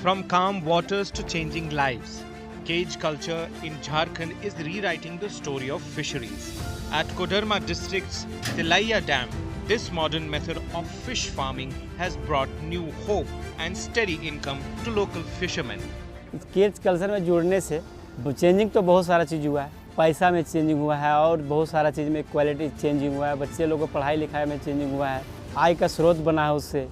From calm waters to changing lives, cage culture in Jharkhand is rewriting the story of fisheries. At Koderma district's Tilaiya Dam, this modern method of fish farming has brought new hope and steady income to local fishermen. Cage culture में जुड़ने से changing तो बहुत सारा चीज़ हुआ है, पैसा में चेंजिंग हुआ है और बहुत सारा चीज़ में क्वालिटी चेंजिंग हुआ है, बच्चे लोगों को पढ़ाई लिखाई में चेंजिंग हुआ है, आय का स्रोत बना है उससे।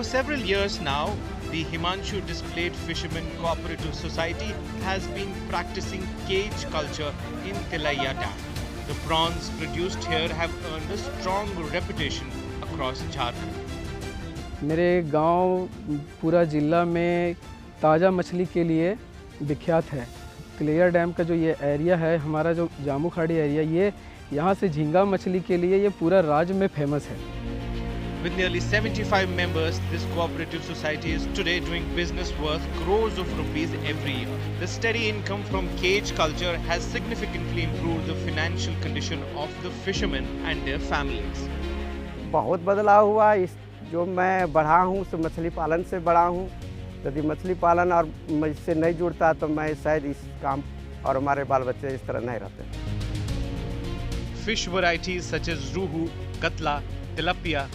For several years now, the Himanshu Displayed Fishermen Cooperative Society has been practicing cage culture in Tilaiya Dam. The prawns produced here have earned a strong reputation across Jharkhand. मेरे गांव पूरा ज़िला में ताज़ा मछली के लिए विख्यात है। तिलैया डैम का जो ये एरिया है, हमारा जो जामू खाड़ी एरिया, ये यहाँ से झींगा मछली के लिए ये पूरा राज्य में फेमस है। With nearly 75 members, this cooperative society is today doing business worth crores of rupees every year. The steady income from cage culture has significantly improved the financial condition of the fishermen and their families. बहुत बदलाव हुआ। इस जो मैं बढ़ा हूँ सो मछली पालन से बढ़ा हूँ। यदि मछली पालन और इससे नहीं जुड़ता तो मैं शायद इस काम और हमारे बाल बच्चे इस तरह नहीं रहते। Fish varieties such as ruhu, katla, tilapia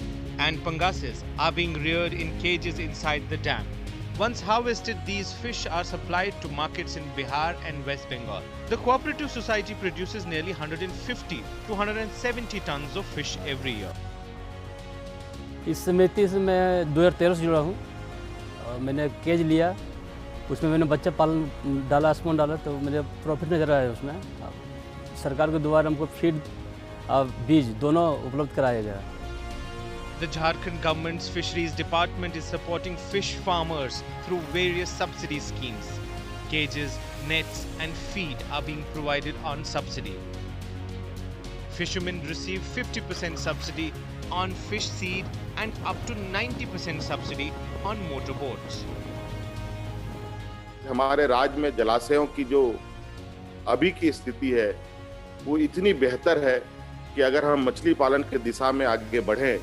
and pangases are being reared in cages inside the dam. Once harvested, these fish are supplied to markets in Bihar and West Bengal. The cooperative society produces nearly 150 to 170 tons of fish every year. इस समिति से मैं 2013 से जुड़ा हूँ। मैंने cage लिया, उसमें मैंने बच्चा पालन डाला, स्पून डाला, तो मुझे प्रॉफिट नज़र आया उसमें। सरकार के द्वारा हमको फीड और बीज दोनों उपलब्ध कराया गया। The Jharkhand government's fisheries department is supporting fish farmers through various subsidy schemes. Cages, nets and feed are being provided on subsidy. Fishermen receive 50% subsidy on fish seed and up to 90% subsidy on motorboats. हमारे राज्य में जलाशयों की जो अभी की स्थिति है वो इतनी बेहतर है कि अगर हम मछली पालन की दिशा में आगे बढ़ें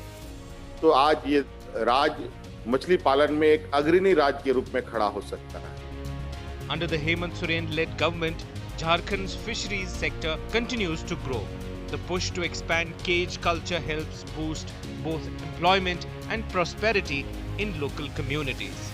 तो आज ये राज्य मछली पालन में एक अग्रणी राज्य के रूप में खड़ा हो सकता है। Under the Hemant Soren-led government, Jharkhand's fisheries sector continues to grow. The push to expand cage culture helps boost both employment and prosperity in local communities.